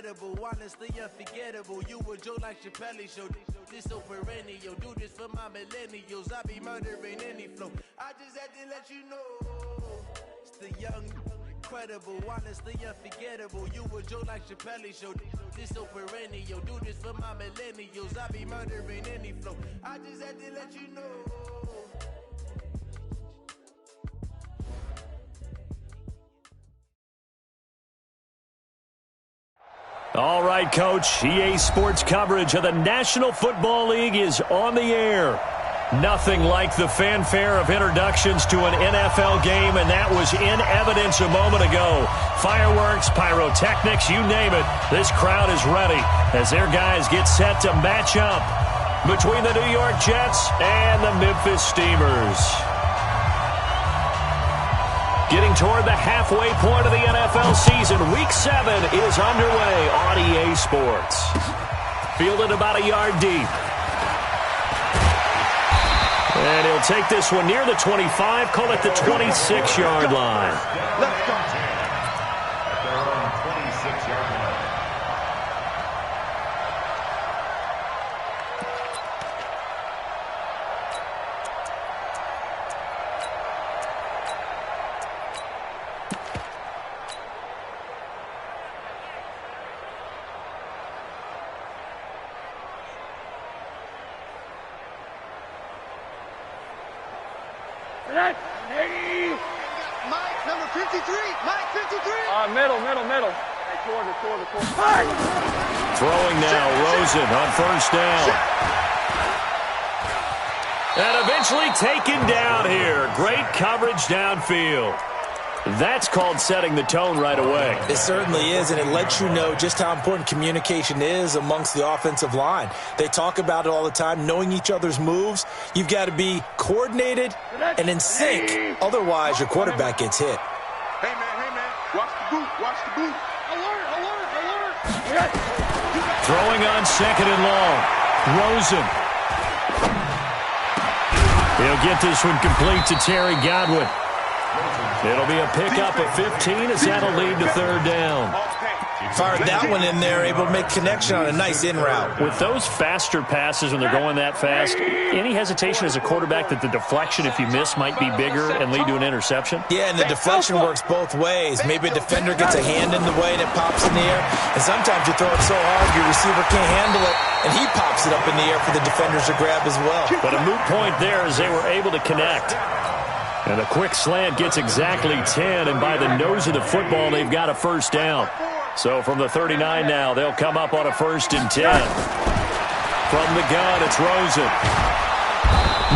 incredible, honestly unforgettable. You a joke like Chappelle show. This so perennial. Do this for my millennials. I be murdering any flow. I just had to let you know. It's the young, incredible, honestly unforgettable. You a joke like Chappelle show. This so perennial. Do this for my millennials. I be murdering any flow. I just had to let you know. All right, Coach. EA Sports coverage of the National Football League is on the air. Nothing like the fanfare of introductions to an NFL game, and that was in evidence a moment ago. Fireworks, pyrotechnics, you name it. This crowd is ready as their guys get set to match up between the New York Jets and the Memphis Steamers. Getting toward the halfway point of the NFL season, Week 7 is underway on EA Sports. Fielded about a yard deep. And he'll take this one near the 25, call it the 26-yard line. Let's go. At their own 26-yard line. Mike, number 53. Mike, 53. Middle. Hey, Throwing now, Rosen on first down. And eventually taken down here. Great coverage downfield. That's called setting the tone right away. It certainly is, and it lets you know just how important communication is amongst the offensive line. They talk about it all the time, knowing each other's moves. You've got to be coordinated and in sync. Otherwise, your quarterback gets hit. Hey, man. Watch the boot. Alert. Throwing on second and long. Rosen. He'll get this one complete to Terry Godwin. It'll be a pickup of 15 as that'll lead to third down. Fired that one in there, able to make connection on a nice in route. With those faster passes when they're going that fast, any hesitation as a quarterback that the deflection, if you miss, might be bigger and lead to an interception? Yeah, and the deflection works both ways. Maybe a defender gets a hand in the way and it pops in the air. And sometimes you throw it so hard your receiver can't handle it, and he pops it up in the air for the defenders to grab as well. But a moot point there as they were able to connect. And a quick slant gets exactly 10, and by the nose of the football, they've got a first down. So from the 39 now, they'll come up on a 1st and 10. From the gun, it's Rosen.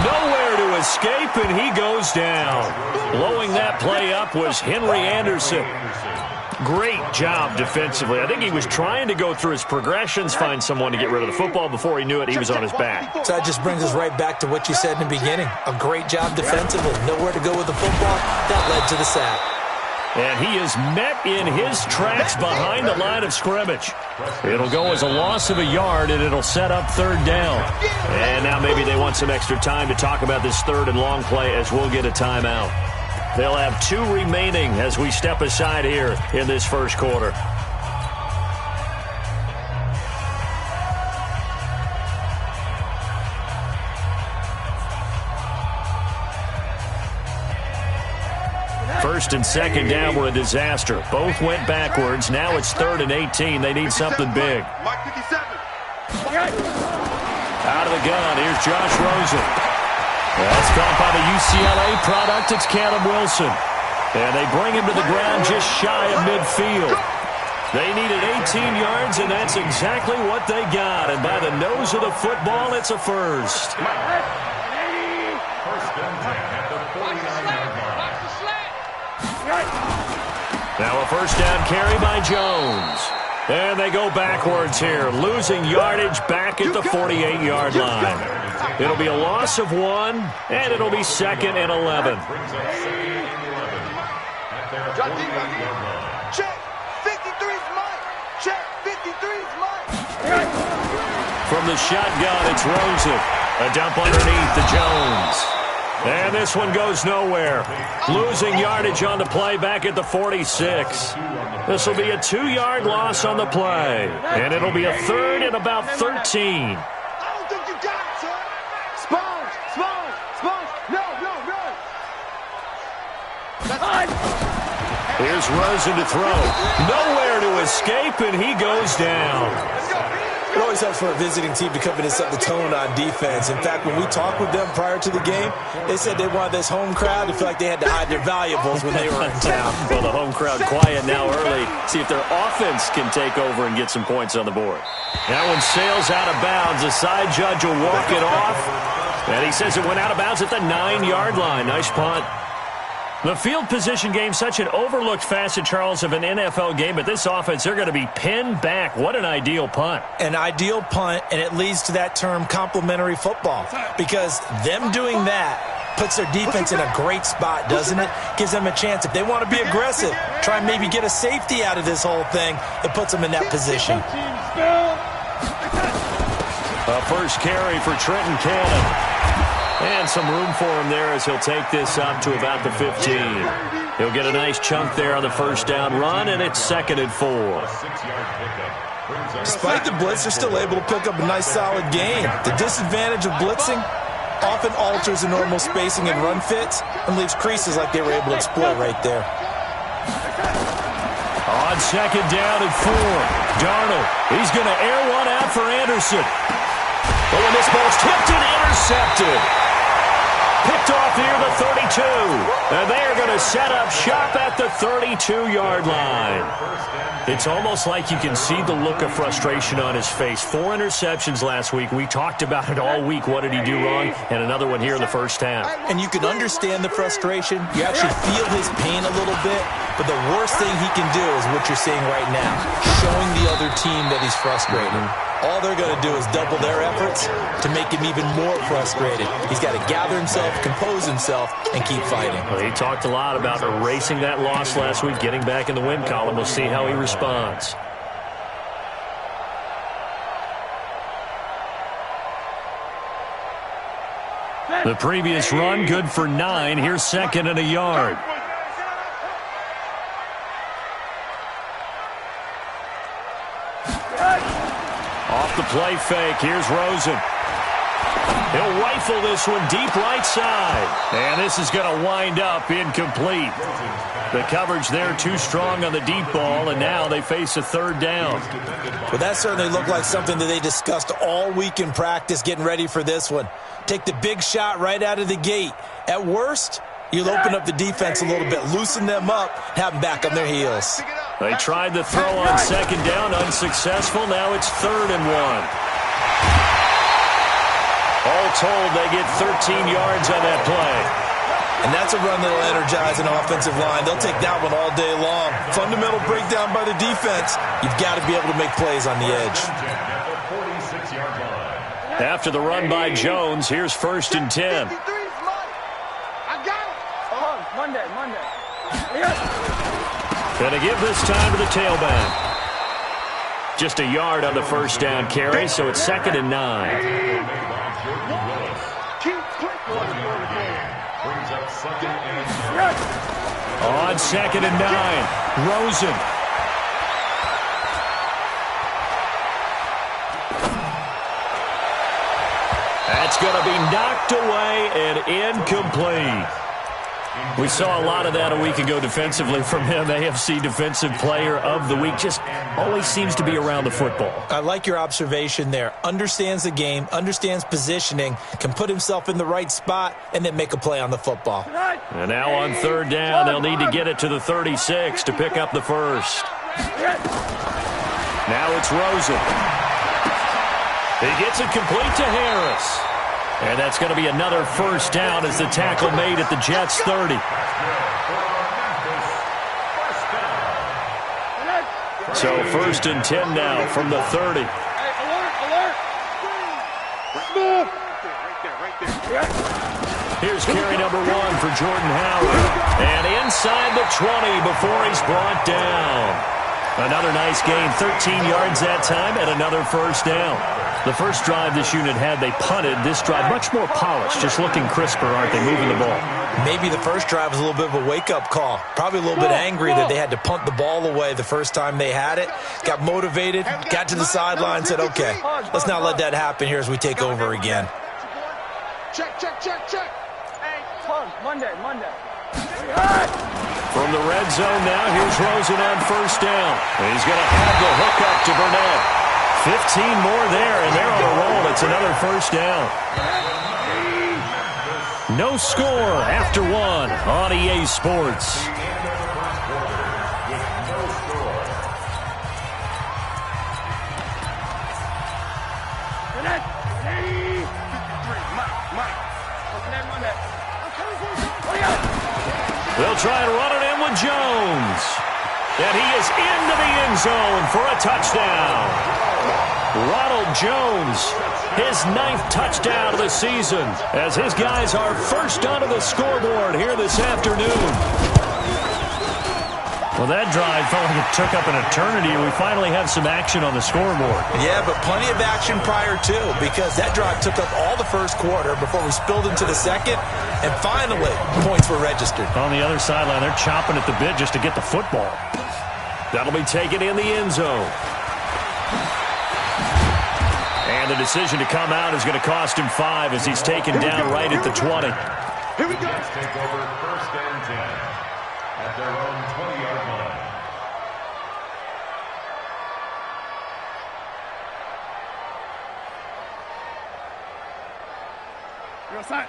Nowhere to escape, and he goes down. Blowing that play up was Henry Anderson. Great job defensively. I think he was trying to go through his progressions, find someone to get rid of the football. Before he knew it, he was on his back. So that just brings us right back to what you said in the beginning. A great job defensively. Nowhere to go with the football. That led to the sack. And he is met in his tracks behind the line of scrimmage. It'll go as a loss of a yard, and it'll set up third down. And now maybe they want some extra time to talk about this third and long play as we'll get a timeout. They'll have 2 remaining as we step aside here in this first quarter. First and second down were a disaster. Both went backwards. Now it's 3rd and 18. They need something big. Mike, 57. Out of the gun, here's Josh Rosen. That's caught by the UCLA product. It's Caleb Wilson. And they bring him to the ground just shy of midfield. They needed 18 yards, and that's exactly what they got. And by the nose of the football, it's a first. Now a first down carry by Jones. And they go backwards here, losing yardage back at the 48-yard line. It'll be a loss of 1, and it'll be 2nd and 11. Check, 53's Mike. Check, 53's Mike. From the shotgun, it's Rosen. A dump underneath to Jones. And this one goes nowhere. Losing yardage on the play back at the 46. This will be a 2-yard loss on the play. And it'll be a 3rd and about 13. I don't think you got it, son. Sponge. No. Here's Rosen to throw. Nowhere to escape, and he goes down. It always helps for a visiting team to come in and set the tone on defense. In fact, when we talked with them prior to the game, they said they wanted this home crowd to feel like they had to hide their valuables when they were in town. Well, the home crowd quiet now early. See if their offense can take over and get some points on the board. That one sails out of bounds. The side judge will walk it off. And he says it went out of bounds at the 9-yard line. Nice punt. The field position game, such an overlooked facet, Charles, of an NFL game. But this offense, they're going to be pinned back. What an ideal punt. An ideal punt, and it leads to that term complementary football. Because them doing that puts their defense in a great spot, doesn't it? Gives them a chance. If they want to be aggressive, try and maybe get a safety out of this whole thing, it puts them in that position. A first carry for Trenton Cannon. And some room for him there as he'll take this up to about the 15. He'll get a nice chunk there on the first down run, and it's 2nd and 4. Despite the blitz, they're still able to pick up a nice solid gain. The disadvantage of blitzing often alters the normal spacing and run fits and leaves creases like they were able to exploit right there. On 2nd down and 4, Darnold, he's going to air one out for Anderson. But when this ball's tipped and intercepted. Picked off near the 32. And they are going to set up shop at the 32-yard line. It's almost like you can see the look of frustration on his face. 4 interceptions last week. We talked about it all week. What did he do wrong? And another one here in the first half. And you can understand the frustration. You actually feel his pain a little bit. But the worst thing he can do is what you're seeing right now. Showing the other team that he's frustrated. All they're going to do is double their efforts to make him even more frustrated. He's got to gather himself, compose himself, and keep fighting. Well, he talked a lot about erasing that loss last week, getting back in the win column. We'll see how he responds. The previous run, good for 9. Here's 2nd and a yard. Off the play fake, here's Rosen. He'll rifle this one deep right side. And this is going to wind up incomplete. The coverage there too strong on the deep ball, and now they face a 3rd down. Well, that certainly looked like something that they discussed all week in practice getting ready for this one. Take the big shot right out of the gate. At worst, you'll open up the defense a little bit, loosen them up, have them back on their heels. They tried the throw on 2nd down, unsuccessful. Now it's 3rd and 1. All told, they get 13 yards on that play. And that's a run that will energize an offensive line. They'll take that one all day long. Fundamental breakdown by the defense. You've got to be able to make plays on the edge. After the run by Jones, here's 1st and 10. I got it. Monday. Gonna give this time to the tailback. Just a yard on the first down carry, so it's 2nd and 9. On 2nd and 9, Rosen. That's going to be knocked away and incomplete. We saw a lot of that a week ago defensively from him. AFC Defensive Player of the Week. Just always seems to be around the football. I like your observation there. Understands the game, understands positioning, can put himself in the right spot, and then make a play on the football. And now on 3rd down, they'll need to get it to the 36 to pick up the first. Now it's Rosen. He gets it complete to Harris. And that's going to be another first down as the tackle made at the Jets' 30. So 1st and 10 now from the 30. Here's carry number 1 for Jordan Howard. And inside the 20 before he's brought down. Another nice gain, 13 yards that time, and another first down. The first drive this unit had, they punted. This drive, much more polished, just looking crisper, aren't they, moving the ball? Maybe the first drive was a little bit of a wake-up call. Probably a little bit angry that they had to punt the ball away the first time they had it. Got motivated, got to the sideline, said, okay, let's not let that happen here as we take over again. Check. Hey, Monday. From the red zone now, here's Rosen on first down. He's going to have the hook up to Burnett. 15 more there, and they're on a roll. It's another first down. No score after one on EA Sports. They'll try and run it in with Jones. And he is into the end zone for a touchdown. Ronald Jones, his 9th touchdown of the season, as his guys are first onto the scoreboard here this afternoon. Well, that drive felt like it took up an eternity, and we finally have some action on the scoreboard. Yeah, but plenty of action prior to, because that drive took up all the first quarter before we spilled into the second, and finally, points were registered. On the other sideline, they're chomping at the bit just to get the football. That'll be taken in the end zone. And the decision to come out is going to cost him 5 as he's taken down right at the 20. Here we go. Take over first and 10 at their own 20-yard line.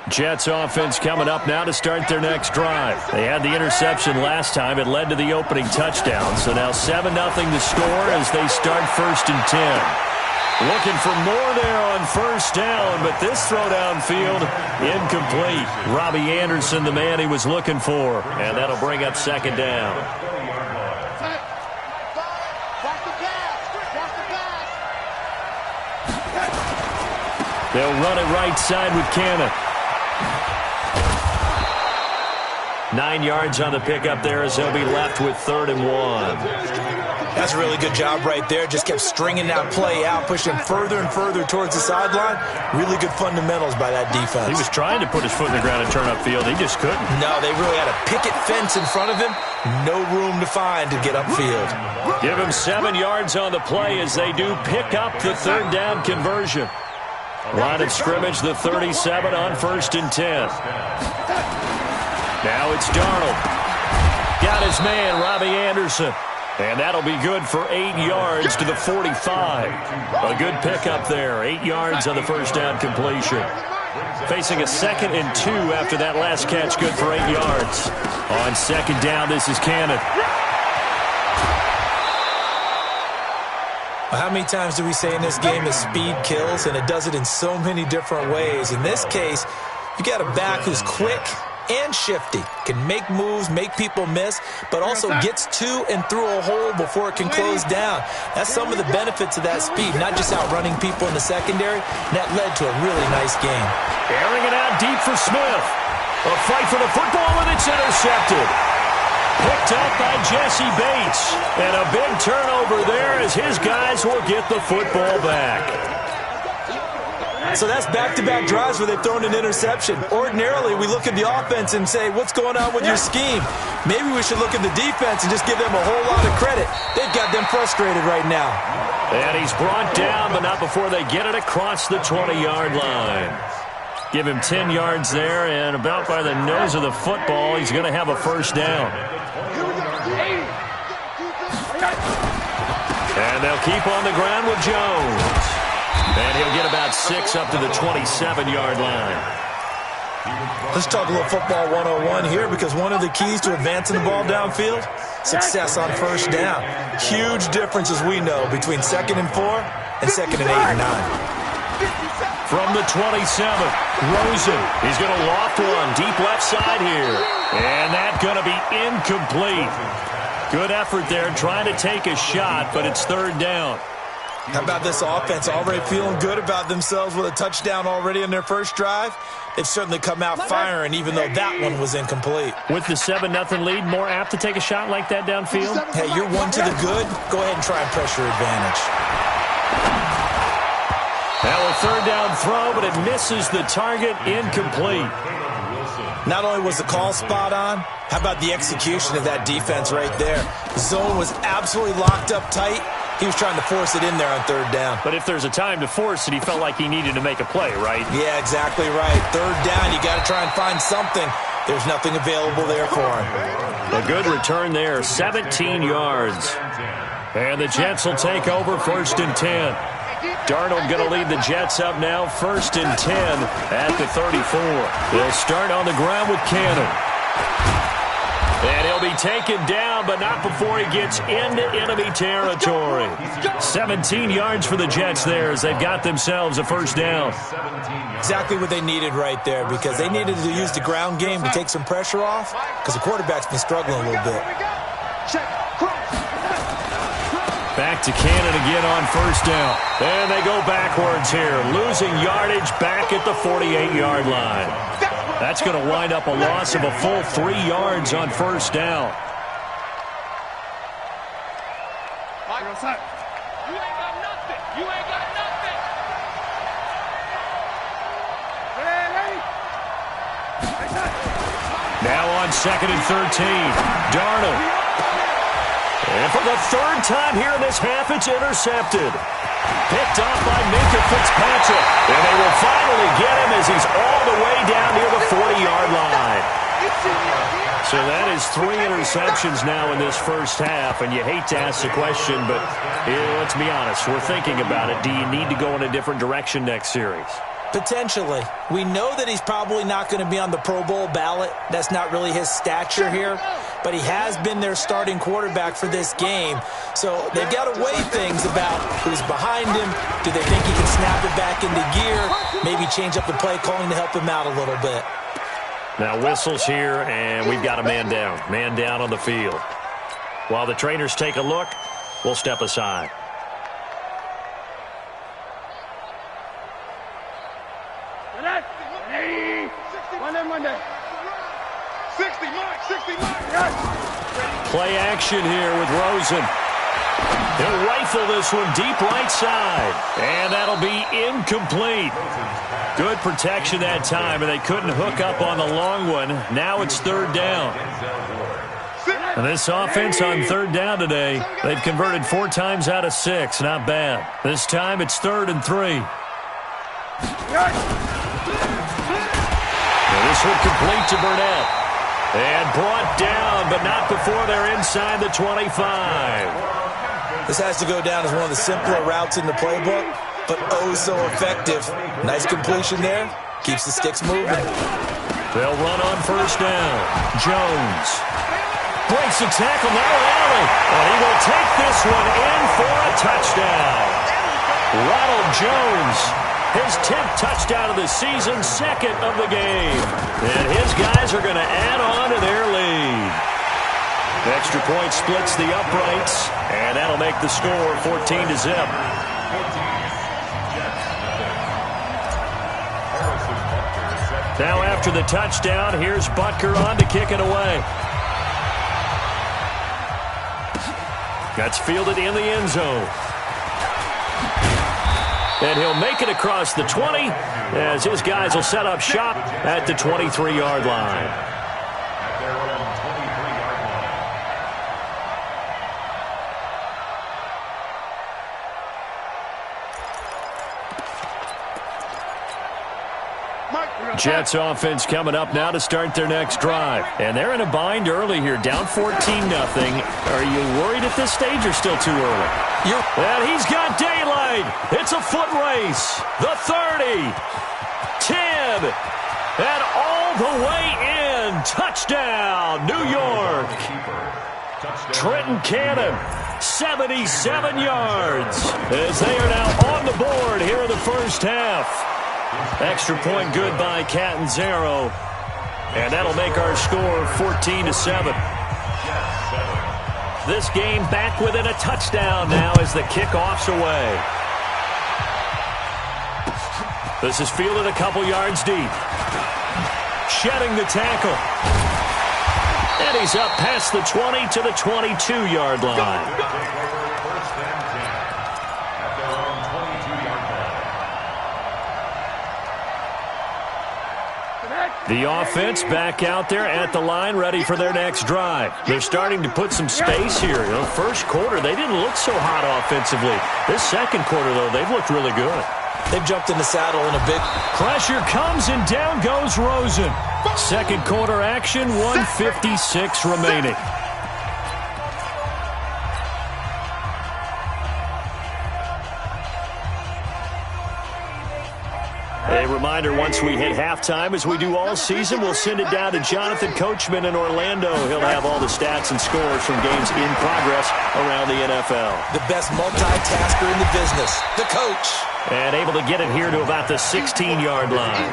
Jets offense coming up now to start their next drive. They had the interception last time. It led to the opening touchdown. So now 7-0 to score as they start first and 10. Looking for more there on first down, but this throw downfield incomplete. Robbie Anderson, the man he was looking for, and that'll bring up second down. They'll run it right side with Cannon. 9 yards on the pickup there as they'll be left with 3rd and 1. That's a really good job right there. Just kept stringing that play out, pushing further and further towards the sideline. Really good fundamentals by that defense. He was trying to put his foot in the ground and turn upfield. He just couldn't. No, they really had a picket fence in front of him. No room to find to get upfield. Give him 7 yards on the play as they do pick up the 3rd down conversion. Line of scrimmage, the 37 on first and 10. Now it's Darnold. Got his man, Robbie Anderson. And that'll be good for 8 yards to the 45. A good pickup there. 8 yards on the first down completion. Facing a 2nd and 2 after that last catch, good for 8 yards. On second down, this is Cannon. How many times do we say in this game that speed kills, and it does it in so many different ways? In this case, you got a back who's quick and shifty, can make moves, make people miss, but also gets to and through a hole before it can close down. That's some of the benefits of that speed, not just outrunning people in the secondary, and that led to a really nice game. Airing it out deep for Smith. A fight for the football, and it's intercepted. Picked up by Jesse Bates. And a big turnover there as his guys will get the football back. So that's back-to-back drives where they've thrown an interception. Ordinarily, we look at the offense and say, what's going on with your scheme? Maybe we should look at the defense and just give them a whole lot of credit. They've got them frustrated right now. And he's brought down, but not before they get it across the 20-yard line. Give him 10 yards there, and about by the nose of the football, he's going to have a first down. And they'll keep on the ground with Jones. And he'll get about 6 up to the 27-yard line. Let's talk a little football 101 here, because one of the keys to advancing the ball downfield, success on first down. Huge difference, as we know, between 2nd and 4 and 2nd and 8 and 9. From the 27, Rosen. He's going to loft one deep left side here. And that's going to be incomplete. Good effort there trying to take a shot, but it's 3rd down. How about this offense already feeling good about themselves with a touchdown already in their first drive? They've certainly come out firing, even though that one was incomplete. With the 7-0 lead, more apt to take a shot like that downfield? Hey, you're one to the good. Go ahead and try and pressure advantage. Now a third down throw, but it misses the target, incomplete. Not only was the call spot on, how about the execution of that defense right there? The zone was absolutely locked up tight. He was trying to force it in there on third down. But if there's a time to force it, he felt like he needed to make a play, right? Yeah, exactly right. Third down, you got to try and find something. There's nothing available there for him. A good return there, 17 yards. And the Jets will take over 1st and 10. Darnold going to lead the Jets up now, 1st and 10 at the 34. They'll start on the ground with Cannon. And he'll be taken down, but not before he gets into enemy territory. 17 yards for the Jets there as they've got themselves a first down. Exactly what they needed right there, because they needed to use the ground game to take some pressure off, because the quarterback's been struggling a little bit. Back to Cannon again on first down. And they go backwards here, losing yardage back at the 48-yard line. That's going to wind up a loss of a full 3 yards on first down. You ain't got nothing. You ain't got nothing. Now on 2nd and 13, Darnold. And for the third time here in this half, it's intercepted. Picked off by Minka Fitzpatrick. And they will finally get him as he's all the way down near the 40-yard line. So that is 3 interceptions now in this first half. And you hate to ask the question, but let's be honest. We're thinking about it. Do you need to go in a different direction next series? Potentially. We know that he's probably not going to be on the Pro Bowl ballot. That's not really his stature here. But he has been their starting quarterback for this game. So they've got to weigh things about who's behind him. Do they think he can snap it back into gear? Maybe change up the play calling to help him out a little bit. Now whistles here, and we've got a man down. Man down on the field. While the trainers take a look, we'll step aside. Monday. 60 mark. Play action here with Rosen. He'll rifle this one deep right side. And that'll be incomplete. Good protection that time, and they couldn't hook up on the long one. Now it's third down. And this offense on third down today, they've converted 4 times out of 6. Not bad. This time it's 3rd and 3. This one complete to Burnett. And brought down, but not before they're inside the 25. This has to go down as one of the simpler routes in the playbook, but oh so effective. Nice completion there. Keeps the sticks moving. They'll run on first down. Jones breaks the tackle, now alley. And he will take this one in for a touchdown. Ronald Jones. His 10th touchdown of the season, 2nd of the game. And his guys are going to add on to their lead. Extra point splits the uprights, and that'll make the score 14-0. Now after the touchdown, here's Butker on to kick it away. That's fielded in the end zone. And he'll make it across the 20 as his guys will set up shop at the 23-yard line. Jets offense coming up now to start their next drive. And they're in a bind early here, down 14-0. Are you worried at this stage or still too early? And he's got daylight. It's a foot race. The 30, 10, and all the way in. Touchdown, New York. Trenton Cannon, 77 yards, as they are now on the board here in the first half. Extra point good by Catanzaro, and that'll make our score 14-7. This game back within a touchdown now as the kickoff's away. This is fielded a couple yards deep. Shedding the tackle. And he's up past the 20 to the 22-yard line. The offense back out there at the line, ready for their next drive. They're starting to put some space here. You know, first quarter, they didn't look so hot offensively. This second quarter, though, they've looked really good. They've jumped in the saddle in a big... Pressure comes, and down goes Rosen. Second quarter action, 1:56 remaining. A reminder, once we hit halftime, as we do all season, we'll send it down to Jonathan Coachman in Orlando. He'll have all the stats and scores from games in progress around the NFL. The best multitasker in the business, the coach. And able to get it here to about the 16-yard line.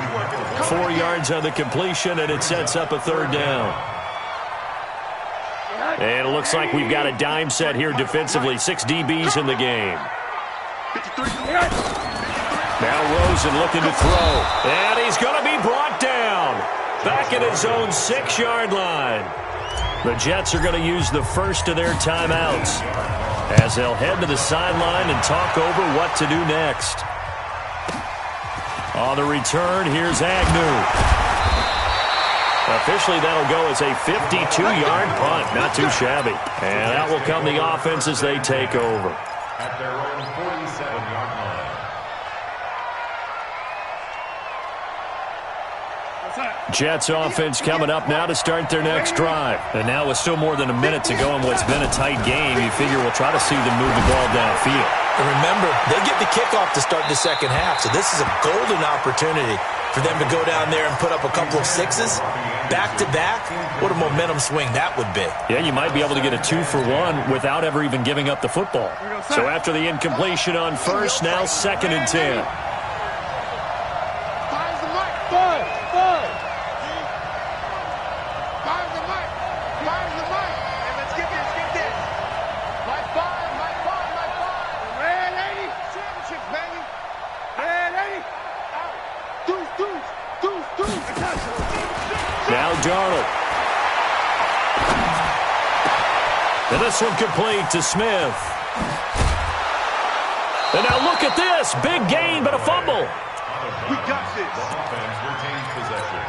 4 yards on the completion, and it sets up a third down. And it looks like we've got a dime set here defensively. 6 DBs in the game. Now Rosen looking to throw. And he's going to be brought down. Back at his own 6-yard line. The Jets are going to use the first of their timeouts as they'll head to the sideline and talk over what to do next. On the return, here's Agnew. Officially, that'll go as a 52-yard punt. Not too shabby. And out will come the offense as they take over. At their own 47-yard line. Jets offense coming up now to start their next drive. And now with still more than a minute to go in what's been a tight game, you figure we'll try to see them move the ball downfield. And remember, they get the kickoff to start the second half, so this is a golden opportunity for them to go down there and put up a couple of sixes back-to-back. What a momentum swing that would be. Yeah, you might be able to get a 2-for-1 without ever even giving up the football. So after the incompletion on first, now 2nd and 10. Now Darnold. And this one complete to Smith. And now look at this. Big gain, but a fumble. We got this. The offense retains possession.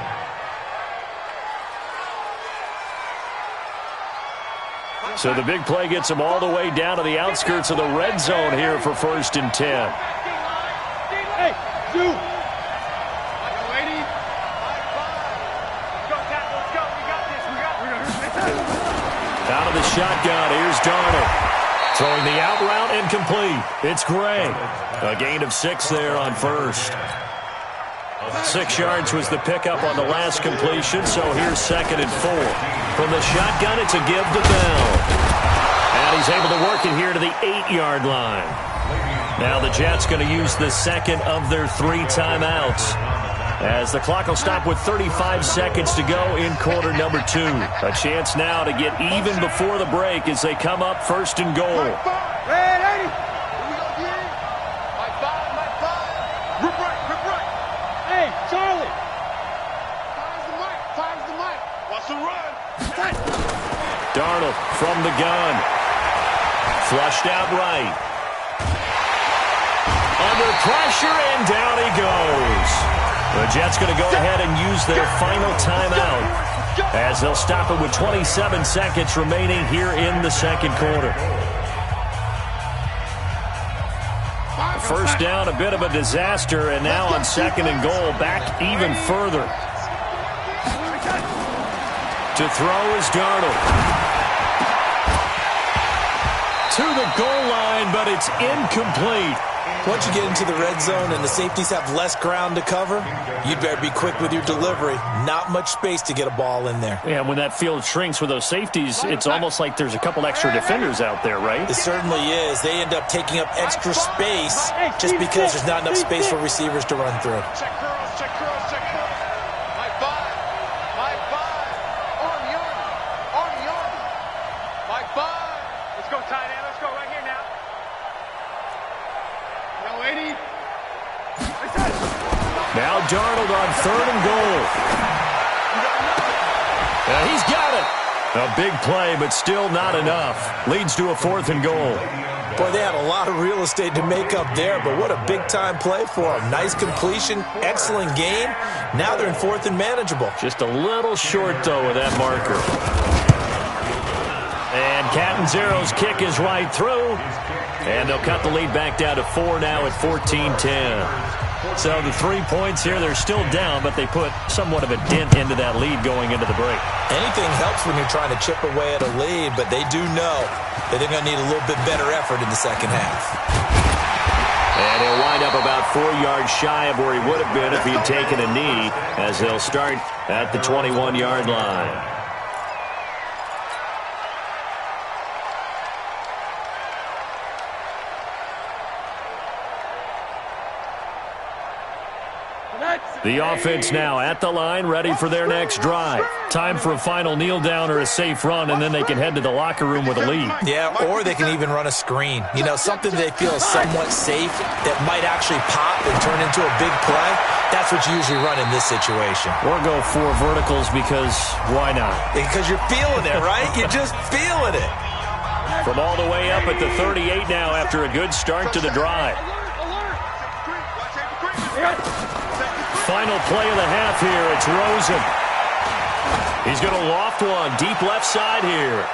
So the big play gets them all the way down to the outskirts of the red zone here for 1st and 10. Hey, you. Out of the shotgun, here's Darnold. Throwing the out route incomplete. It's Gray. A gain of 6 there on first. 6 yards was the pickup on the last completion, so here's 2nd and 4. From the shotgun, it's a give to Bell. And he's able to work it here to the 8-yard line. Now the Jets going to use the second of their 3 timeouts, as the clock will stop with 35 seconds to go in quarter number 2. A chance now to get even before the break as they come up 1st and goal. Red 80. Rip right. Hey, Charlie. Fires the mic. Watch the run. Darnold from the gun. Flushed out right. Under pressure, and down he goes. The Jets going to go ahead and use their final timeout as they'll stop it with 27 seconds remaining here in the second quarter. First down, a bit of a disaster, and now on 2nd and goal, back even further. To throw is Darnold. To the goal line, but it's incomplete. Once you get into the red zone and the safeties have less ground to cover, you'd better be quick with your delivery. Not much space to get a ball in there. Yeah, when that field shrinks with those safeties, it's almost like there's a couple extra defenders out there, right? It certainly is. They end up taking up extra space just because there's not enough space for receivers to run through. Check curls. My 5. Army. My 5. Now Darnold on 3rd and goal. He's got it. A big play, but still not enough. Leads to a 4th and goal. Boy, they had a lot of real estate to make up there, but what a big-time play for them. Nice completion, excellent game. Now they're in 4th and manageable. Just a little short, though, with that marker. And Catanzaro's kick is right through. And they'll cut the lead back down to 4 now at 14-10. So the 3 points here, they're still down, but they put somewhat of a dent into that lead going into the break. Anything helps when you're trying to chip away at a lead, but they do know that they're going to need a little bit better effort in the second half. And he'll wind up about 4 yards shy of where he would have been if he'd taken a knee, as they'll start at the 21-yard line. The offense now at the line, ready for their next drive. Time for a final kneel down or a safe run, and then they can head to the locker room with a lead. Yeah, or they can even run a screen. You know, something they feel is somewhat safe that might actually pop and turn into a big play. That's what you usually run in this situation. Or go 4 verticals because why not? Because you're feeling it, right? You're just feeling it. From all the way up at the 38 now after a good start to the drive. Final play of the half here. It's Rosen. He's going to loft one deep left side here.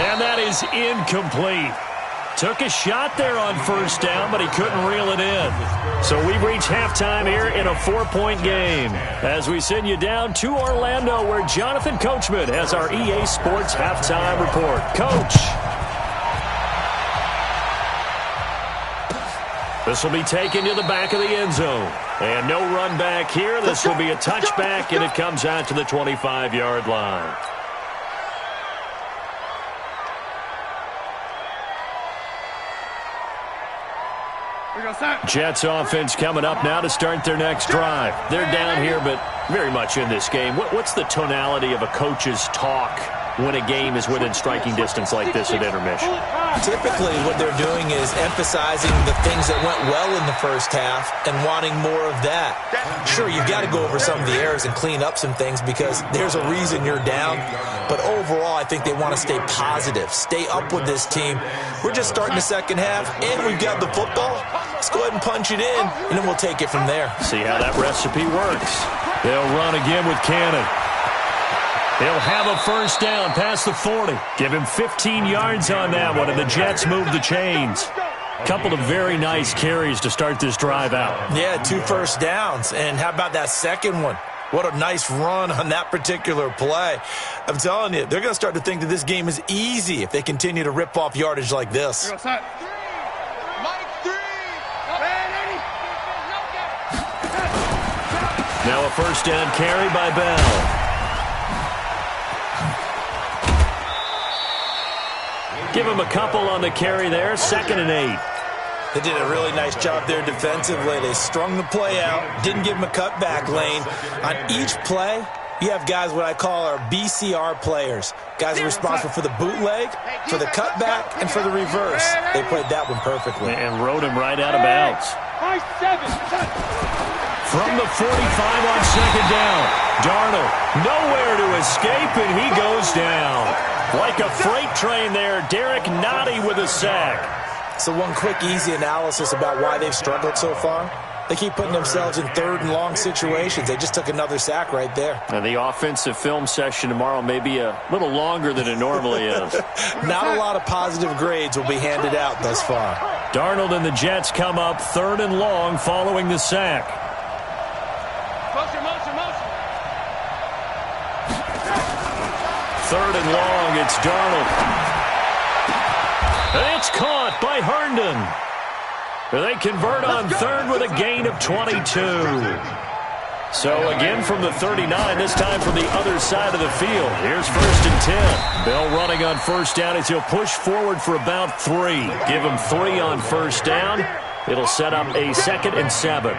And that is incomplete. Took a shot there on 1st down, but he couldn't reel it in. So we've reached halftime here in a 4-point game. As we send you down to Orlando, where Jonathan Coachman has our EA Sports halftime report. Coach. This will be taken to the back of the end zone. And no run back here. This will be a touchback, and it comes out to the 25-yard line. Jets offense coming up now to start their next drive. They're down here, but very much in this game. What's the tonality of a coach's talk when a game is within striking distance like this at intermission? Typically, what they're doing is emphasizing the things that went well in the first half and wanting more of that. Sure, you've got to go over some of the errors and clean up some things because there's a reason you're down. But overall, I think they want to stay positive, stay up with this team. We're just starting the second half, and we've got the football. Let's go ahead and punch it in, and then we'll take it from there. See how that recipe works. They'll run again with Cannon. They'll have a 1st down past the 40. Give him 15 yards on that one, and the Jets move the chains. Couple of very nice carries to start this drive out. Yeah, 2 1st downs. And how about that second one? What a nice run on that particular play. I'm telling you, they're going to start to think that this game is easy if they continue to rip off yardage like this. Now a 1st down carry by Bell. Give him a couple on the carry there. 2nd and 8. They did a really nice job there defensively. They strung the play out, didn't give him a cutback lane. On each play, you have guys what I call our BCR players. Guys are responsible for the bootleg, for the cutback, and for the reverse. They played that one perfectly. And rode him right out of bounds. From the 45 on 2nd down. Darnold nowhere to escape, and he goes down. Like a freight train there, Derek Nottie with a sack. So one quick, easy analysis about why they've struggled so far. They keep putting themselves in 3rd and long situations. They just took another sack right there. And the offensive film session tomorrow may be a little longer than it normally is. Not a lot of positive grades will be handed out thus far. Darnold and the Jets come up 3rd and long following the sack. Motion. 3rd and long, it's Darnold. And it's caught by Herndon. They convert on 3rd with a gain of 22. So again from the 39, this time from the other side of the field. Here's 1st and 10. Bell running on 1st down as he'll push forward for about 3. Give him 3 on 1st down. It'll set up a 2nd and 7.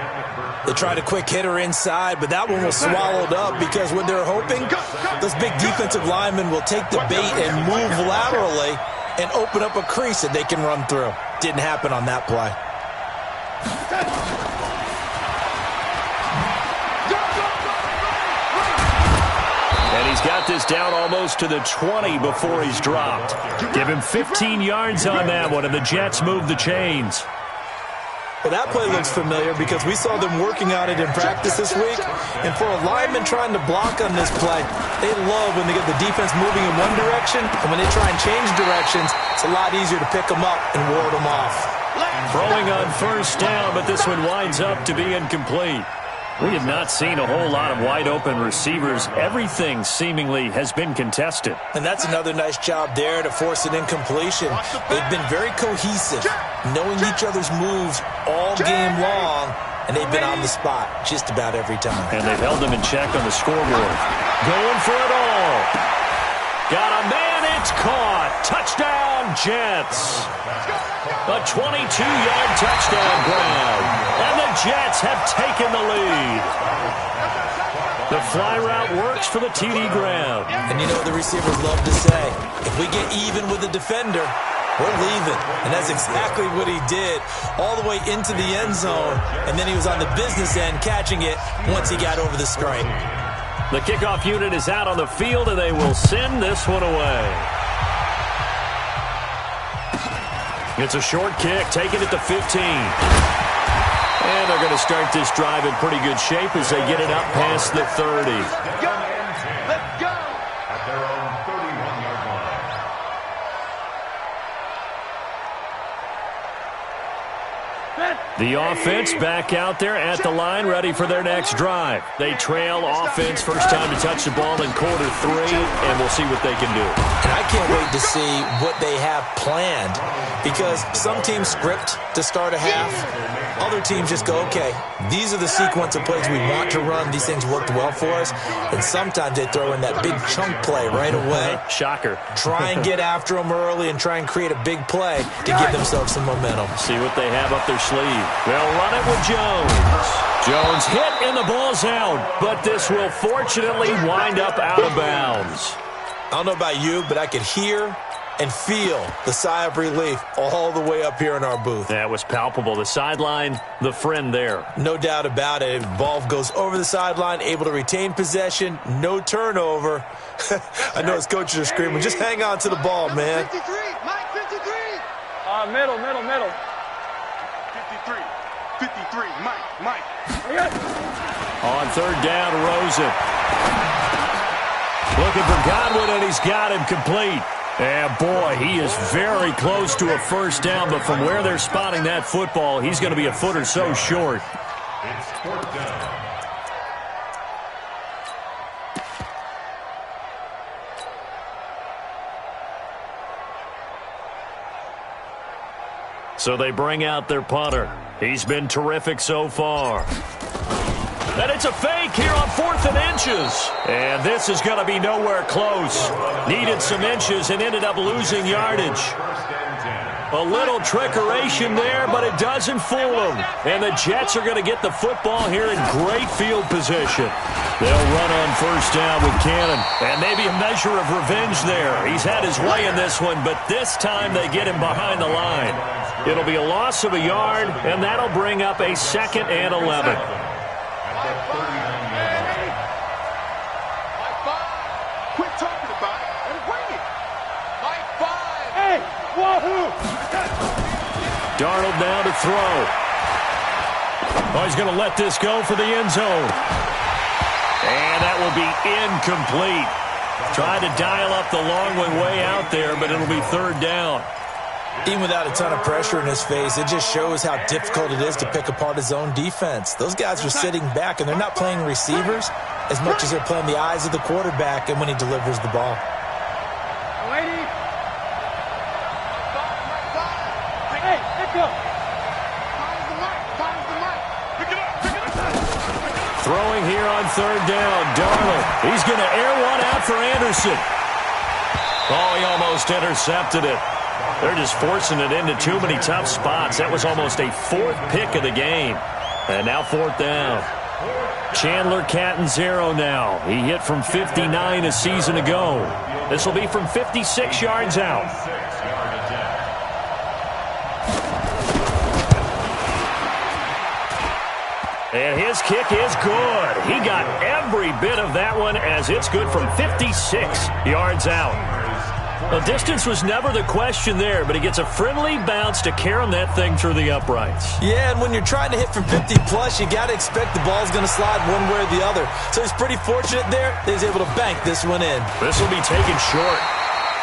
They tried a quick hitter inside, but that one was swallowed up because what they're hoping, those big defensive linemen will take the bait and move laterally and open up a crease that they can run through. Didn't happen on that play. And he's got this down almost to the 20 before he's dropped. Give him 15 yards on that one, and the Jets move the chains. Well, that play looks familiar because we saw them working on it in practice this week. And for a lineman trying to block on this play, they love when they get the defense moving in one direction, and when they try and change directions, it's a lot easier to pick them up and ward them off. Throwing on first down, but this one winds up to be incomplete. We have not seen a whole lot of wide-open receivers. Everything seemingly has been contested. And that's another nice job there to force an incompletion. They've been very cohesive, knowing each other's moves all game long, and they've been on the spot just about every time. And they've held them in check on the scoreboard. Going for it all. Got a man, it's caught. Touchdown, Jets. A 22-yard touchdown grab. And the Jets have taken the lead. The fly route works for the TD grab. And you know what the receivers love to say? If we get even with the defender, we're leaving. And that's exactly what he did, all the way into the end zone. And then he was on the business end catching it once he got over the stripe. The kickoff unit is out on the field, and they will send this one away. It's a short kick, taking it to 15. And they're going to start this drive in pretty good shape as they get it up past the 30. Let's go! At their own 31-yard line. The offense back out there at the line, ready for their next drive. They trail offense, first time to touch the ball in quarter 3, and we'll see what they can do. And I can't wait to see what they have planned, because some teams script to start a half. Other teams just go, okay, these are the sequence of plays we want to run. These things worked well for us. And sometimes they throw in that big chunk play right away. Shocker. Try and get after them early and try and create a big play to give themselves some momentum. See what they have up their sleeve. They'll run it with Jones. Jones hit and the ball's out, but this will fortunately wind up out of bounds. I don't know about you, but I could hear and feel the sigh of relief all the way up here in our booth. That was palpable. The sideline, the friend there. No doubt about it. Ball goes over the sideline, able to retain possession, no turnover. I know his coaches are screaming, just hang on to the ball, man. 53, Mike, 53. Middle. 53, Mike. On third down, Rosen. Looking for Godwin, and he's got him complete. And, boy, he is very close to a first down, but from where they're spotting that football, he's going to be a foot or so short. It's fourth down. So they bring out their punter. He's been terrific so far. And it's a fake here on 4th and inches. And this is going to be nowhere close. Needed some inches and ended up losing yardage. A little trickeration there, but it doesn't fool them. And the Jets are going to get the football here in great field position. They'll run on first down with Cannon. And maybe a measure of revenge there. He's had his way in this one, but this time they get him behind the line. It'll be a loss of a yard, and that'll bring up a 2nd and 11. Quit talking about it and bring it. Mike 5. Hey, wahoo! Darnold now to throw. Oh, he's going to let this go for the end zone. And that will be incomplete. Tried to dial up the long one way out there, but it'll be 3rd down. Even without a ton of pressure in his face, it just shows how difficult it is to pick apart his own defense. Those guys are sitting back, and they're not playing receivers as much as they're playing the eyes of the quarterback and when he delivers the ball. Lady. Hey, let's go. Pick it up. Throwing here on 3rd down. Darnold. He's going to air one out for Anderson. Oh, he almost intercepted it. They're just forcing it into too many tough spots. That was almost a 4th pick of the game. And now 4th down. Chandler Catanzaro now. He hit from 59 a season ago. This will be from 56 yards out. And his kick is good. He got every bit of that one as it's good from 56 yards out. The distance was never the question there, but he gets a friendly bounce to carom that thing through the uprights. Yeah, and when you're trying to hit from 50-plus, you got to expect the ball's going to slide one way or the other. So he's pretty fortunate there that he's able to bank this one in. This will be taken short.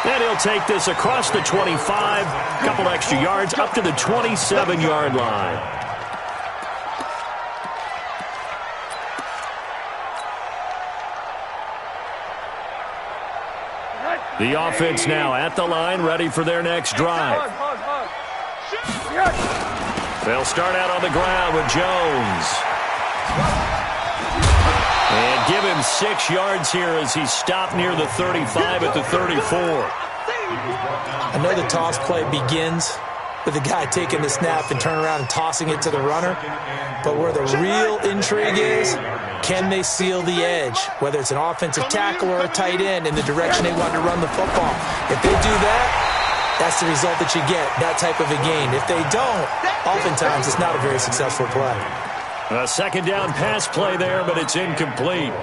And he'll take this across the 25, a couple extra yards, up to the 27-yard line. The offense now at the line, ready for their next drive. They'll start out on the ground with Jones. And give him 6 yards here as he stopped near the 35 at the 34. I know the toss play begins with the guy taking the snap and turn around and tossing it to the runner. But where the real intrigue is, can they seal the edge, whether it's an offensive tackle or a tight end, in the direction they want to run the football? If they do that, that's the result that you get, that type of a gain. If they don't, oftentimes it's not a very successful play. A second down pass play there, but it's incomplete.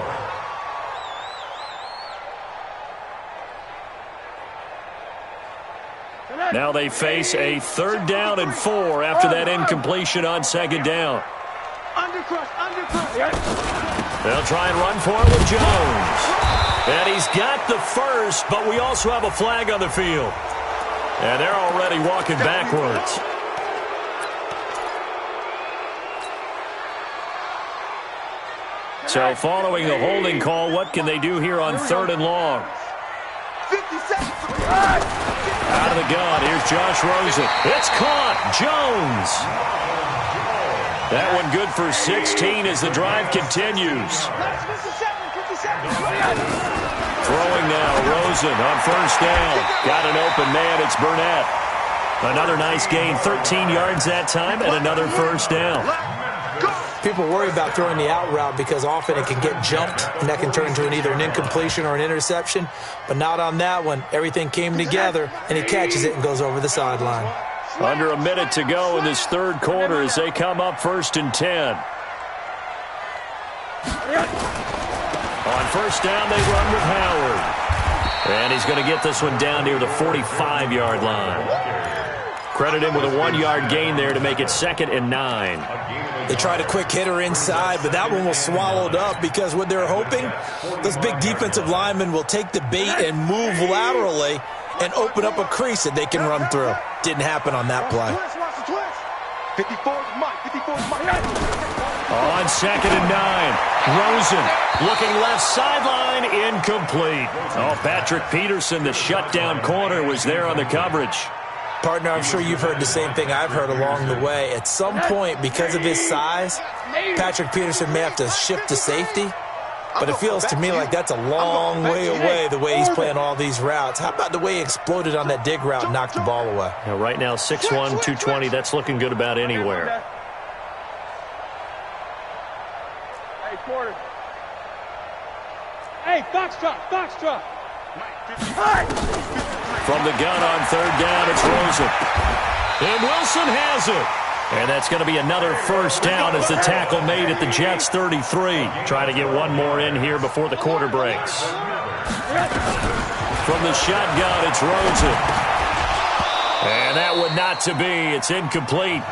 Now they face a 3rd down and 4 after that incompletion on 2nd down. They'll try and run for it with Jones. And he's got the first, but we also have a flag on the field. And they're already walking backwards. So following the holding call, what can they do here on 3rd and long? 50 seconds. Out of the gun, here's Josh Rosen. It's caught, Jones. That one good for 16 as the drive continues. Throwing now, Rosen on 1st down. Got an open man, it's Burnett. Another nice gain, 13 yards that time, and another 1st down. People worry about throwing the out route because often it can get jumped, and that can turn into either an incompletion or an interception. But not on that one. Everything came together, and he catches it and goes over the sideline. Under a minute to go in this 3rd quarter as they come up 1st and 10. On 1st down, they run with Howard. And he's going to get this one down near the 45-yard line. Credit him with a 1-yard gain there to make it 2nd and 9. They tried a quick hitter inside, but that one was swallowed up because what they're hoping, those big defensive linemen will take the bait and move laterally and open up a crease that they can run through. Didn't happen on that play. 54's Mike. On 2nd and 9, Rosen looking left sideline, incomplete. Oh, Patrick Peterson, the shutdown corner, was there on the coverage. Partner, I'm sure you've heard the same thing I've heard along the way. At some point, because of his size, Patrick Peterson may have to shift to safety. But it feels to me like that's a long way away, the way he's playing all these routes. How about the way he exploded on that dig route and knocked the ball away? Now, right now, 6'1", 220, that's looking good about anywhere. Hey, quarter. Hey, Foxtrot. From the gun on 3rd down, it's Rosen. And Wilson has it. And that's going to be another 1st down as the tackle made at the Jets' 33. Trying to get one more in here before the quarter breaks. From the shotgun, it's Rosen. And that would not to be. It's incomplete.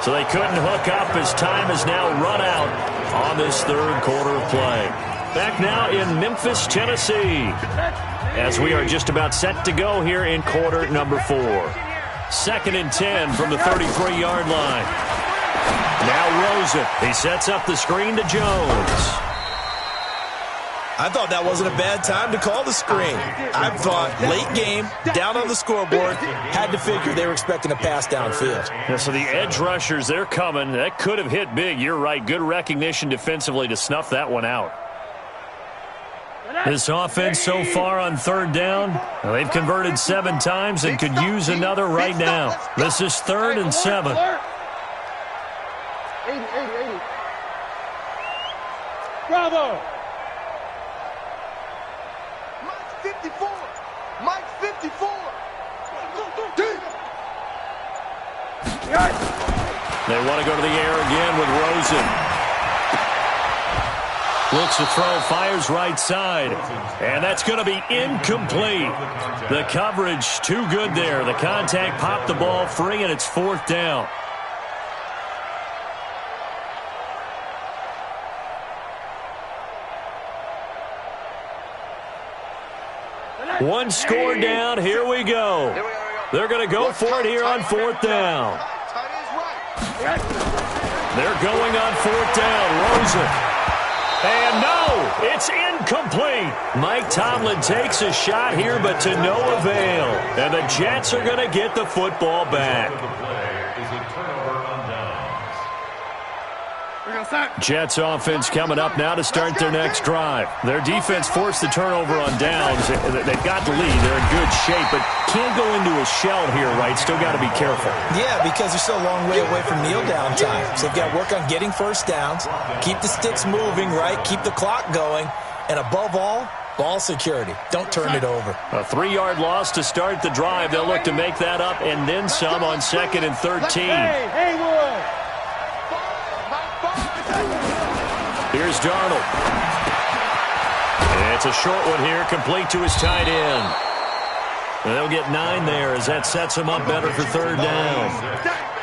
So they couldn't hook up as time is now run out on this 3rd quarter of play. Back now in Memphis, Tennessee, as we are just about set to go here in quarter number 4. 2nd and 10 from the 33-yard line. Now Rosen. He sets up the screen to Jones. I thought that wasn't a bad time to call the screen. I thought late game, down on the scoreboard, had to figure they were expecting a pass downfield. Yeah, so the edge rushers, they're coming. That could have hit big. You're right. Good recognition defensively to snuff that one out. This offense so far on 3rd down, well, they've converted 7 times and could use another right now. This is 3rd and 7. 80. Bravo. Mike's 54. Mike's 54. They want to go to the air again with Rosen. Looks to throw, fires right side. And that's going to be incomplete. The coverage too good there. The contact popped the ball free, and it's 4th down. One score down. Here we go. They're going to go for it here on 4th down. They're going on 4th down. Rosen. And no, it's incomplete. Mike Tomlin takes a shot here, but to no avail. And the Jets are going to get the football back. Jets offense coming up now to start their next drive. Their defense forced the turnover on downs. They've got the lead. They're in good shape, but can't go into a shell here, right? Still got to be careful. Yeah, because they're still a long way away from kneel down time. So they've got to work on getting first downs, keep the sticks moving, right? Keep the clock going, and above all, ball security. Don't turn it over. A 3-yard loss to start the drive. They'll look to make that up and then some on 2nd and 13. Here's Darnold. It's a short one here, complete to his tight end. They'll get 9 there as that sets him up better for 3rd down.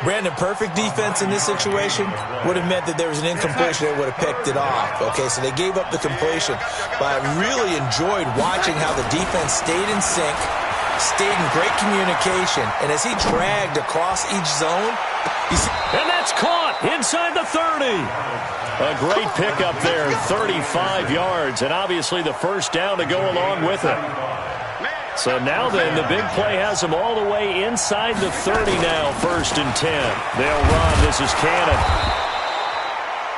Brandon, perfect defense in this situation would have meant that there was an incompletion. They would have picked it off. Okay, so they gave up the completion. But I really enjoyed watching how the defense stayed in sync, stayed in great communication, and as he dragged across each zone, you see. And that's caught inside the 30. A great pickup there, 35 yards, and obviously the first down to go along with it. So now then, the big play has them all the way inside the 30 now, 1st and 10. They'll run. This is Cannon.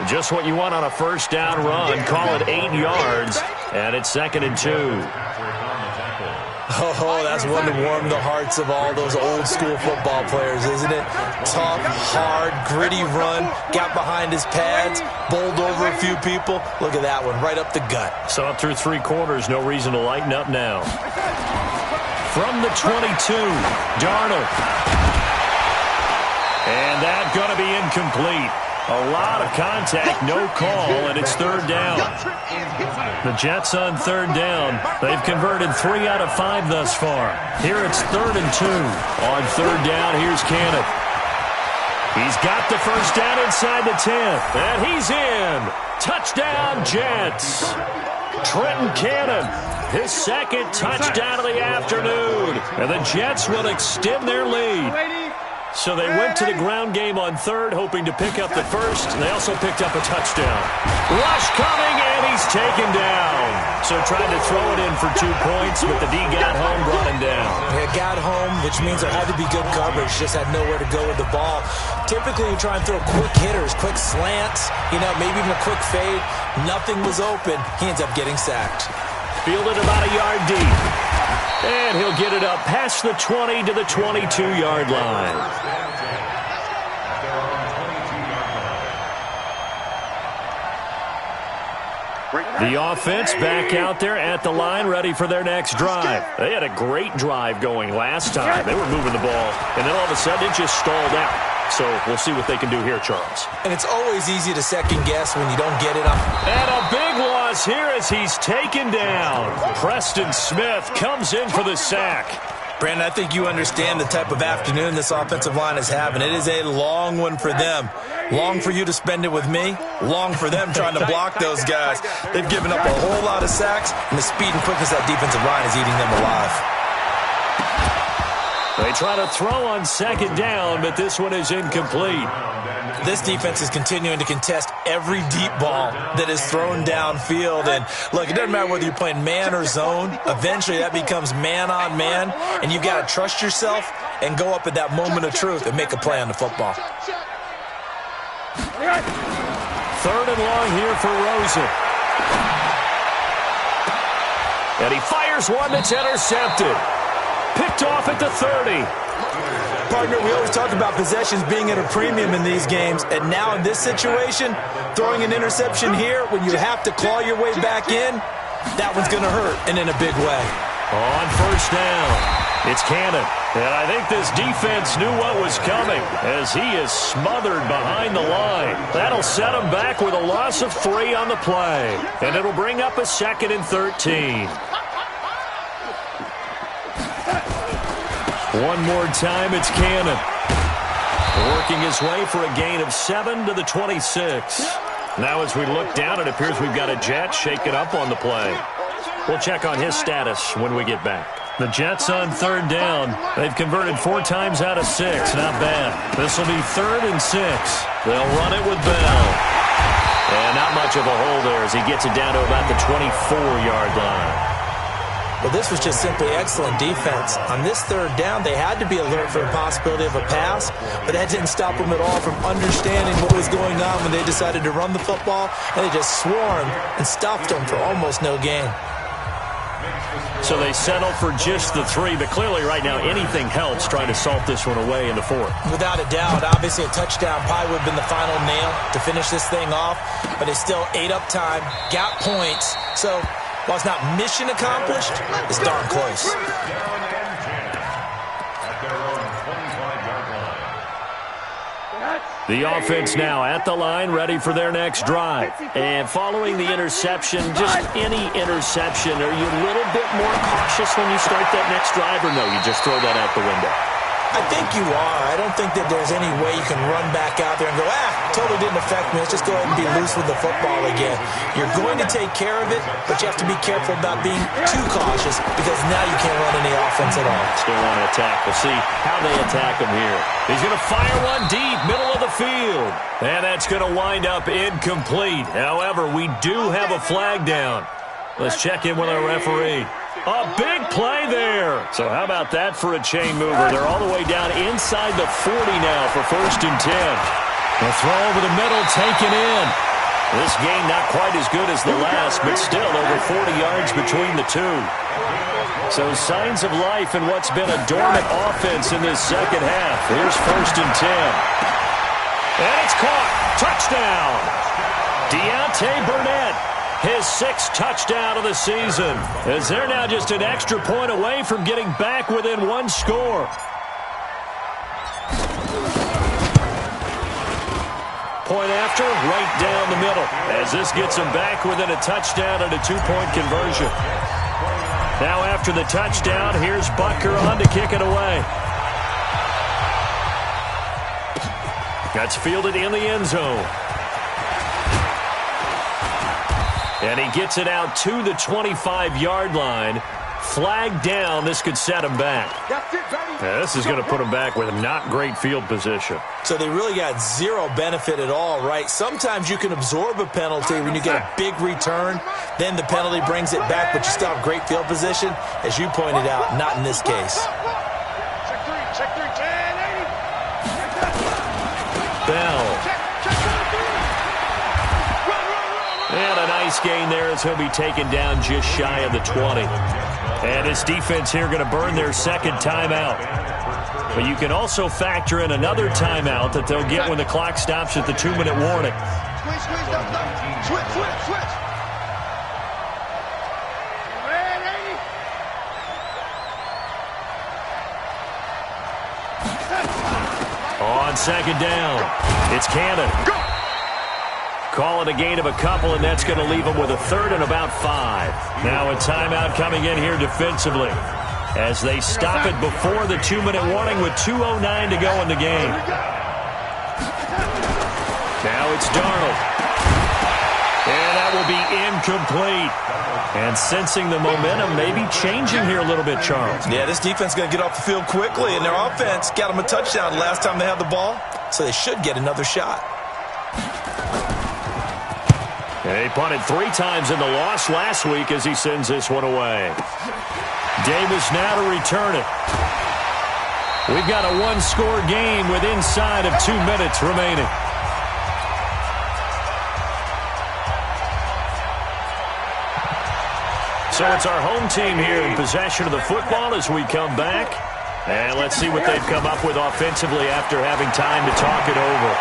Just what you want on a first down run. Call it 8 yards, and it's 2nd and 2. Oh, that's one to warm the hearts of all those old school football players, isn't it? Tough, hard, gritty run, got behind his pads, bowled over a few people. Look at that one, right up the gut. So up through 3 quarters, no reason to lighten up now. From the 22, Darnold. And that's going to be incomplete. A lot of contact, no call, and it's 3rd down. The Jets on 3rd down. They've converted 3 out of 5 thus far. Here it's 3rd and 2. On 3rd down, here's Cannon. He's got the first down inside the 10th, and he's in. Touchdown, Jets. Trenton Cannon, his 2nd touchdown of the afternoon. And the Jets will extend their lead. So they went to the ground game on 3rd, hoping to pick up the first. And they also picked up a touchdown. Rush coming, and he's taken down. So tried to throw it in for 2 points, but the D got home, brought him down. It got home, which means there had to be good coverage. Just had nowhere to go with the ball. Typically, you try and throw quick hitters, quick slants, maybe even a quick fade. Nothing was open. He ends up getting sacked. Fielded about a yard deep. And he'll get it up past the 20 to the 22-yard line. The offense back out there at the line, ready for their next drive. They had a great drive going last time. They were moving the ball, and then all of a sudden it just stalled out. So we'll see what they can do here, Charles. And it's always easy to second-guess when you don't get it up. And a big loss here as he's taken down. Preston Smith comes in for the sack. Brandon, I think you understand the type of afternoon this offensive line is having. It is a long one for them. Long for you to spend it with me. Long for them trying to block those guys. They've given up a whole lot of sacks, and the speed and quickness of that defensive line is eating them alive. They try to throw on 2nd down, but this one is incomplete. This defense is continuing to contest every deep ball that is thrown downfield. And, look, it doesn't matter whether you're playing man or zone. Eventually that becomes man on man, and you've got to trust yourself and go up at that moment of truth and make a play on the football. 3rd and long here for Rosen. And he fires one that's intercepted. Picked off at the 30. Partner, we always talk about possessions being at a premium in these games, and now in this situation, throwing an interception here when you have to claw your way back in, that one's going to hurt, and in a big way. On 1st down, it's Cannon. And I think this defense knew what was coming as he is smothered behind the line. That'll set him back with a loss of 3 on the play. And it'll bring up a 2nd and 13. One more time, it's Cannon. Working his way for a gain of 7 to the 26. Now as we look down, it appears we've got a Jet shaken up on the play. We'll check on his status when we get back. The Jets on 3rd down. They've converted 4 times out of 6. Not bad. This will be 3rd and 6. They'll run it with Bell. And not much of a hole there as he gets it down to about the 24-yard line. Well, this was just simply excellent defense. On this 3rd down, they had to be alert for the possibility of a pass, but that didn't stop them at all from understanding what was going on when they decided to run the football, and they just swarmed and stuffed them for almost no gain. So they settle for just the 3, but clearly right now anything helps trying to salt this one away in the 4th. Without a doubt, obviously a touchdown probably would have been the final nail to finish this thing off, but they still ate up time, got points, so while it's not mission accomplished, it's darn close. The offense now at the line, ready for their next drive. And following the interception, just any interception, are you a little bit more cautious when you start that next drive, or no, you just throw that out the window? I think you are. I don't think that there's any way you can run back out there and go, totally didn't affect me. Let's just go ahead and be loose with the football again. You're going to take care of it, but you have to be careful about being too cautious because now you can't run any offense at all. Still want to attack. We'll see how they attack him here. He's going to fire one deep, middle of the field. And that's going to wind up incomplete. However, we do have a flag down. Let's check in with our referee. A big play there. So how about that for a chain mover? They're all the way down inside the 40 now for 1st and 10. The throw over the middle taken in. This game not quite as good as the last, but still over 40 yards between the two. So signs of life in what's been a dormant offense in this second half. Here's 1st and 10. And it's caught. Touchdown. Deontay Burnett. His 6th touchdown of the season, as they're now just an extra point away from getting back within 1 score. Point after, right down the middle, as this gets them back within a touchdown and a 2-point conversion. Now after the touchdown, here's Butker on to kick it away. That's fielded in the end zone. And he gets it out to the 25-yard line. Flag down. This could set him back. Yeah, this is going to put him back with not great field position. So they really got zero benefit at all, right? Sometimes you can absorb a penalty when you get a big return. Then the penalty brings it back, but you still have great field position. As you pointed out, not in this case. Check 3, 10, 80. Bell. And a nice gain there as he'll be taken down just shy of the 20. And this defense here going to burn their 2nd timeout. But you can also factor in another timeout that they'll get when the clock stops at the 2-minute warning. Squeeze, switch. On 2nd down, it's Cannon. Call it a gain of a couple, and that's going to leave them with a 3rd and about 5. Now a timeout coming in here defensively as they stop it before the 2-minute warning with 2:09 to go in the game. Now it's Darnold. And that will be incomplete. And sensing the momentum maybe changing here a little bit, Charles. Yeah, this defense is going to get off the field quickly, and their offense got them a touchdown the last time they had the ball, so they should get another shot. He punted 3 times in the loss last week as he sends this one away. Davis now to return it. We've got a 1-score game with inside of 2 minutes remaining. So it's our home team here in possession of the football as we come back. And let's see what they've come up with offensively after having time to talk it over.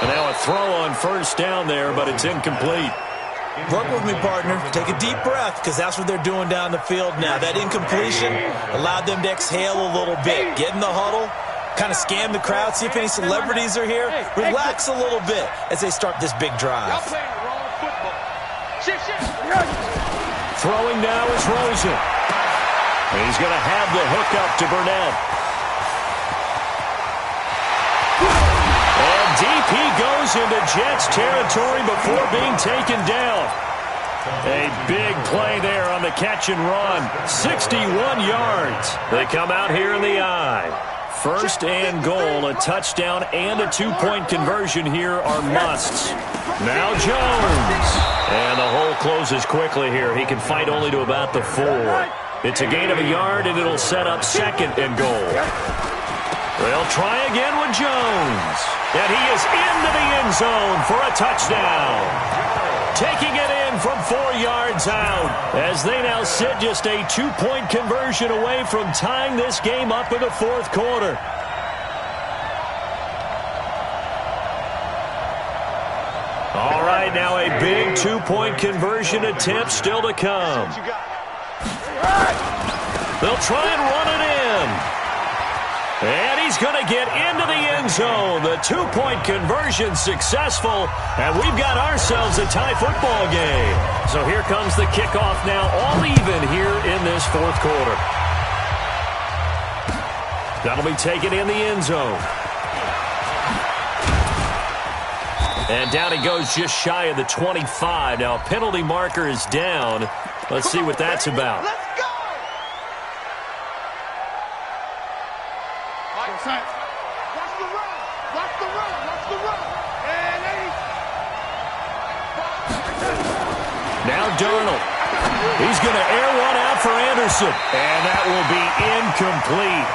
And now a throw on 1st down there, but it's incomplete. Work with me, partner. Take a deep breath, because that's what they're doing down the field now. That incompletion allowed them to exhale a little bit. Get in the huddle, kind of scan the crowd, see if any celebrities are here. Relax a little bit as they start this big drive. Y'all playing the wrong football. Throwing now is Rosen. He's going to have the hook up to Burnett. And deep he goes into Jets territory before being taken down. A big play there on the catch and run. 61 yards. They come out here in the eye. First and goal, a touchdown and a two-point conversion here are musts. Now Jones. And the hole closes quickly here. He can fight only to about the 4. It's a gain of a yard, and it'll set up second and goal. They'll try again with Jones. And he is into the end zone for a touchdown. Taking it in from 4 yards out as they now sit just a two-point conversion away from tying this game up in the fourth quarter. All right, now a big two-point conversion attempt still to come. They'll try and run it in. And he's going to get into the end zone. The two-point conversion successful, and we've got ourselves a tie football game. So here comes the kickoff now, all even here in this fourth quarter. That'll be taken in the end zone. And down he goes just shy of the 25. Now, penalty marker is down. Let's see what that's about. Let's go! Watch the run! Watch the run! Watch the run! And now Darnold. He's going to air one out for Anderson. And that will be incomplete.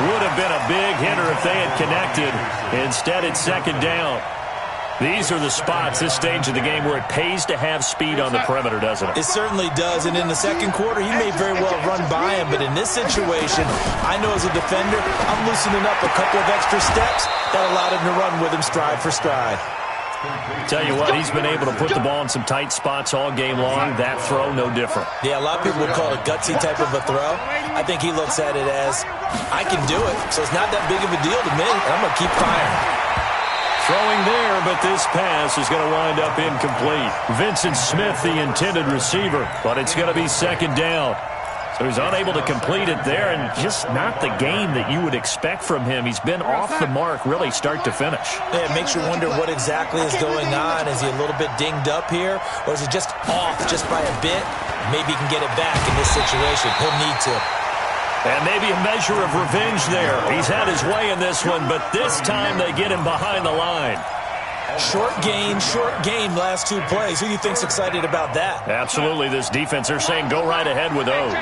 Would have been a big hitter if they had connected. Instead, it's second down. These are the spots, this stage of the game, where it pays to have speed on the perimeter, doesn't it? It certainly does, and in the second quarter, he may very well run by him, but in this situation, I know as a defender, I'm loosening up a couple of extra steps that allowed him to run with him stride for stride. Tell you what, he's been able to put the ball in some tight spots all game long. That throw, no different. Yeah, a lot of people would call it a gutsy type of a throw. I think he looks at it as, I can do it, so it's not that big of a deal to me, and I'm going to keep firing. Throwing there, but this pass is going to wind up incomplete. Vincent Smith, the intended receiver, but it's going to be second down. So he's unable to complete it there, and just not the game that you would expect from him. He's been off the mark, really, start to finish. Yeah, it makes you wonder what exactly is going on. Is he a little bit dinged up here, or is he just off just by a bit? Maybe he can get it back in this situation. He'll need to. And maybe a measure of revenge there. He's had his way in this one, but this time they get him behind the line. Short gain, last two plays. Who do you think's excited about that? Absolutely. This defense, they're saying go right ahead with those.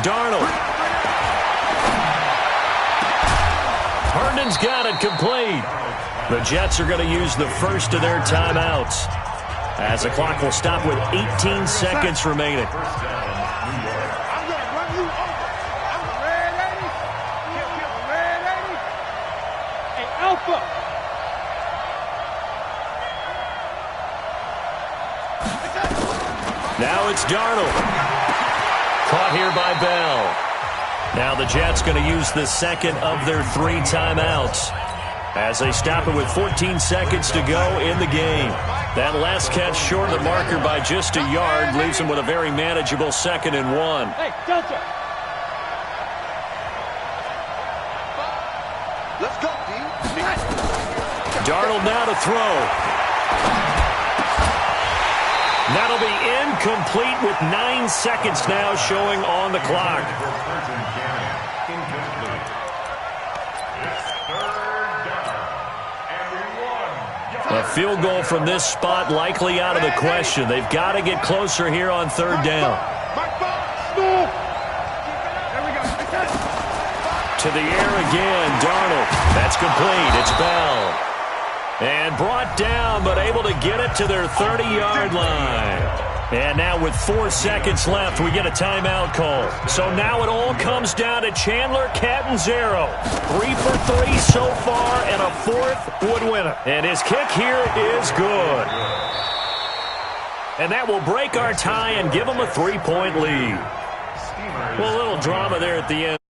Darnold. Herndon's got it complete. The Jets are going to use the first of their timeouts, as the clock will stop with 18 seconds remaining. I'm going to run you over. I'm ready. Ready. Hey, Alpha. Now it's Darnold. Caught here by Bell. Now the Jets going to use the second of their 3 timeouts, as they stop it with 14 seconds to go in the game. That last catch short of the marker by just a yard leaves them with a very manageable 2nd and 1. Hey, Delta. Let's go, D. Darnold now to throw. That'll be incomplete with 9 seconds now showing on the clock. A field goal from this spot likely out of the question. They've got to get closer here on third down. To the air again, Darnold. That's complete. It's Bell. And brought down, but able to get it to their 30-yard line. And now with 4 seconds left, we get a timeout call. So now it all comes down to Chandler Catanzaro. 3 for 3 so far, and a 4th would win it. And his kick here is good. And that will break our tie and give him a 3-point lead. Well, a little drama there at the end.